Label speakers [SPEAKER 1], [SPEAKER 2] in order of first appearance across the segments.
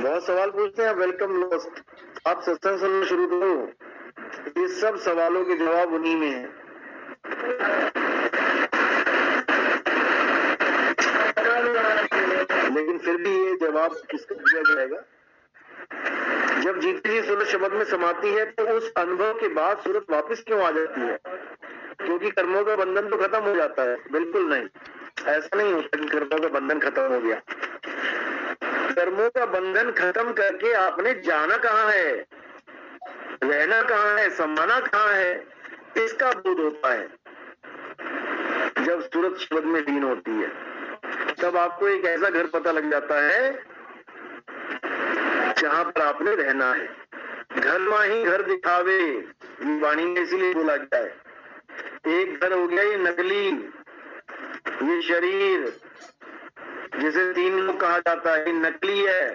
[SPEAKER 1] बहुत सवाल पूछते हैं। Welcome lost. आप सत्संग सुनना शुरू करो, ये सब सवालों के जवाब उन्हीं में है। लेकिन फिर भी ये जवाब किसको दिया जाएगा? जब जीती जी सूरत शब्द में समाती है तो उस अनुभव के बाद सूरत वापस क्यों आ जाती है? क्योंकि कर्मों का बंधन तो खत्म हो जाता है? बिल्कुल नहीं, ऐसा नहीं होता कि कर्मों का बंधन खत्म हो गया। कर्मों का बंधन खत्म करके आपने जाना कहाँ है, रहना कहाँ है, समाना कहाँ है, इसका बोध होता है जब सूरत शब्द में लीन होती है। तब आपको एक ऐसा घर पता लग जाता है जहां पर आपने रहना है। घर माही घर दिखावे, वाणी में इसीलिए बोला गया है। एक घर हो गया ये नकली, ये शरीर जिसे तीन लोग कहा जाता है, नकली है।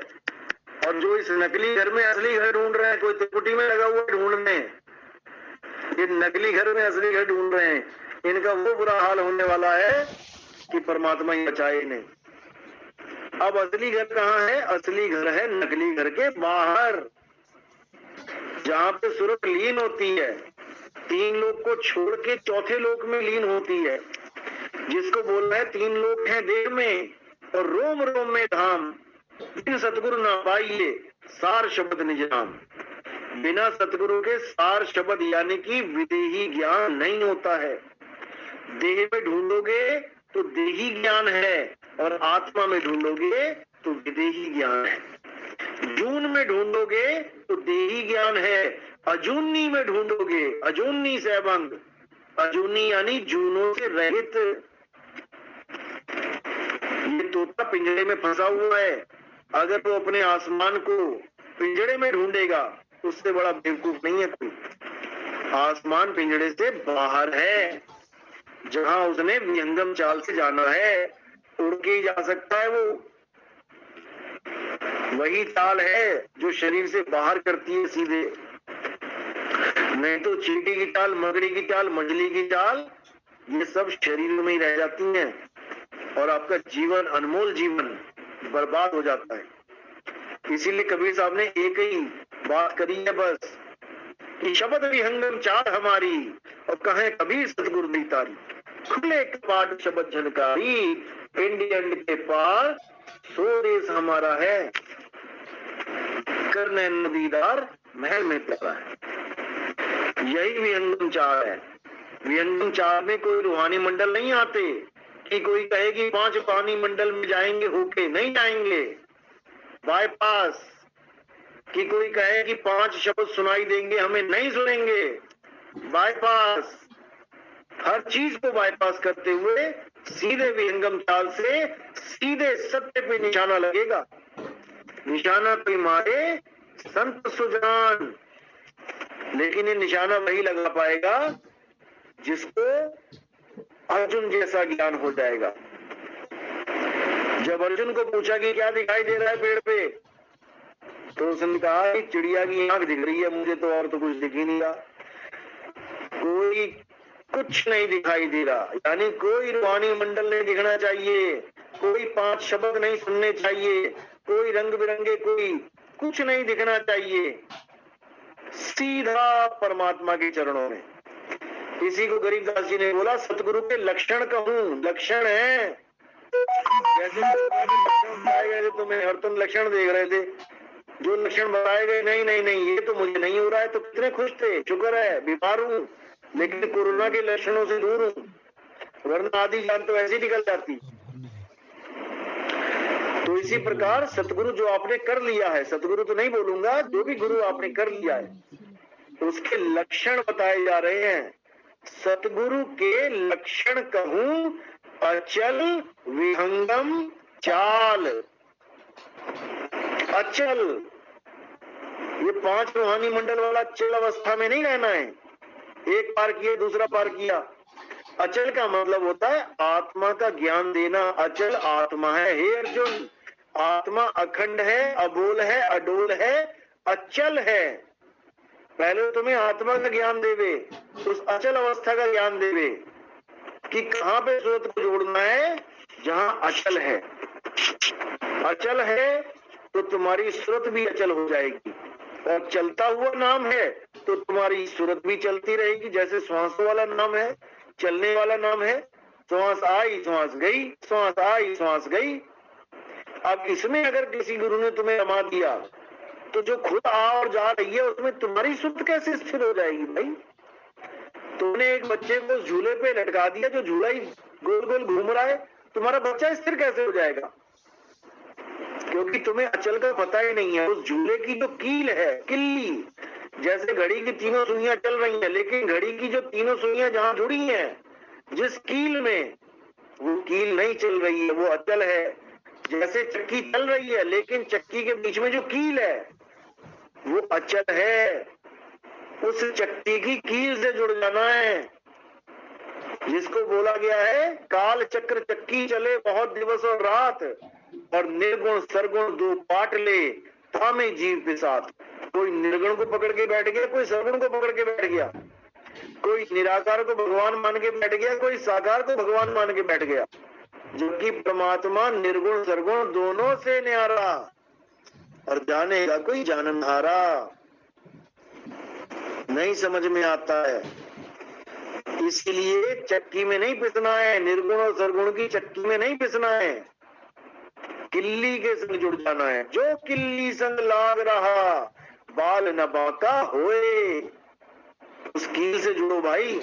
[SPEAKER 1] और जो इस नकली घर में असली घर ढूंढ रहे हैं, कोई त्रिपुटी में लगा हुआ ढूंढने, ये नकली घर में असली घर ढूंढ रहे हैं, इनका वो बुरा हाल होने वाला है कि परमात्मा ही बचाए नहीं। अब असली घर कहाँ है? असली घर है नकली घर के बाहर, जहां पे सूरत लीन होती है, तीन लोक को छोड़ के चौथे लोक में लीन होती है, जिसको बोल रहा है तीन लोक हैं देह में और रोम रोम में धाम, बिन सतगुरु ना पाइए सार शब्द निज नाम। बिना सतगुरु के सार शब्द यानी कि विदेही ज्ञान नहीं होता है। देह में ढूंढोगे तो देही ज्ञान है और आत्मा में ढूंढोगे तो विदेही ज्ञान है। जून में ढूंढोगे तो देही ज्ञान है, अजूनी में ढूंढोगे, अजूनी से अभंग, अजूनी यानी जूनों से रहित। ये तोता पिंजरे में फंसा हुआ है, अगर वो अपने आसमान को पिंजरे में ढूंढेगा उससे बड़ा बेवकूफ नहीं है कोई। आसमान पिंजरे से बाहर है, जहां उसने विहंगम चाल से जाना है, उड़ के ही जा सकता है। वो वही चाल है जो शरीर से बाहर करती है सीधे, नहीं तो चींटी की चाल, मगड़ी की चाल, मछली की चाल, ये सब शरीर में ही रह जाती हैं और आपका जीवन, अनमोल जीवन बर्बाद हो जाता है। इसीलिए कबीर साहब ने एक ही बात करी है बस, कि शब्द विहंगम चाल हमारी और कहें कबीर सतगुरु दी तारी। खुले कपाट शब्द झनकारी, पिंड अंड के पार सो देश हमारा है, करने नदीदार महल में प्यारा है। यही विहंगम चाल है। विहंगम चाल में कोई रूहानी मंडल नहीं आते कि कोई कहे कि 5 पानी मंडल में जाएंगे होके, नहीं जाएंगे। बाईपास कि कोई कहे कि 5 शब्द सुनाई देंगे हमें, नहीं सुनेंगे। बाईपास, हर चीज को बाईपास करते हुए सीधे विहंगम चाल से सीधे सत्य पे निशाना लगेगा। निशाना कोई मारे संत सुजान, लेकिन ये निशाना वही लगा पाएगा जिसको अर्जुन जैसा ज्ञान हो जाएगा। जब अर्जुन को पूछा कि क्या दिखाई दे रहा है पेड़ पे, तो उसने कहा कि चिड़िया की आंख दिख रही है मुझे, तो और तो कुछ दिख ही नहीं रहा, कोई कुछ नहीं दिखाई दे रहा। यानी कोई रूहानी मंडल नहीं दिखना चाहिए, कोई 5 शब्द नहीं सुनने चाहिए, कोई रंग बिरंगे, कोई कुछ नहीं दिखना चाहिए, सीधा परमात्मा के चरणों में। इसी को गरीबदास जी ने बोला सतगुरु के लक्षण कहूं, लक्षण है। जैसे लक्षण बताए गए थे तुम्हें और तुम लक्षण देख रहे थे, जो लक्षण बताए गए नहीं नहीं नहीं ये तो मुझे नहीं हो रहा है, तो कितने खुश थे, शुक्र है बीमार हूं लेकिन कोरोना के लक्षणों से दूर हूं, वरना आधी जान तो ऐसी निकल जाती। तो इसी प्रकार सतगुरु जो आपने कर लिया है, सतगुरु तो नहीं बोलूंगा, जो भी गुरु आपने कर लिया है उसके लक्षण बताए जा रहे हैं। सतगुरु के लक्षण कहूं अचल विहंगम चाल। अचल, ये 5 रूहानी मंडल वाला अचल अवस्था में नहीं रहना है, एक पार किया दूसरा पार किया। अचल का मतलब होता है आत्मा का ज्ञान देना। अचल आत्मा है। हे अर्जुन, आत्मा अखंड है, अबोल है, अडोल है, अचल है। पहले तुम्हें आत्मा का ज्ञान देवे, उस अचल अवस्था का ज्ञान देवे कि कहां पे सूरत को जोड़ना है, जहां अचल है। अचल है तो तुम्हारी सूरत भी अचल हो जाएगी। और चलता हुआ नाम है तो तुम्हारी सूरत भी चलती रहेगी। जैसे श्वास वाला नाम है, चलने वाला नाम है, श्वास आई श्वास गई, श्वास आई श्वास गई। अब इसमें अगर किसी गुरु ने तुम्हें रमा दिया तो जो खुद आ और जा रही है उसमें तुम्हारी सूरत कैसे स्थिर हो जाएगी भाई? तुमने एक बच्चे को झूले पे लटका दिया, जो झूला ही गोल गोल घूम रहा है, तुम्हारा बच्चा स्थिर कैसे हो जाएगा? क्योंकि तुम्हें अचल का पता ही नहीं है। उस झूले की जो कील है, किल्ली, जैसे घड़ी की तीनों सुइयां चल रही हैं, लेकिन घड़ी की जो तीनों सुइयां जहां जुड़ी हैं, जिस कील में, वो कील नहीं चल रही है, वो अचल है। जैसे चक्की चल रही है लेकिन चक्की के बीच में जो कील है वो अचल है। उस चक्की की कील से जुड़ जाना है, जिसको बोला गया है काल चक्र चक्की चले बहुत दिवस और रात, और निर्गुण सरगुण दो पाट ले थामे जीव के साथ। कोई निर्गुण को पकड़ के बैठ गया, कोई सरगुण को पकड़ के बैठ गया, कोई निराकार को भगवान मान के बैठ गया, कोई साकार को भगवान मान के बैठ गया, जबकि परमात्मा निर्गुण सरगुण दोनों से न्यारा, और जानेगा कोई जाननहारा। नहीं समझ में आता है, इसलिए चक्की में नहीं पिसना है, निर्गुण और सरगुण की चक्की में नहीं पिसना है, किल्ली के संग जुड़ जाना है। जो किल्ली संग लाग रहा बाल न बाका होए, उस कील से जुड़ो भाई।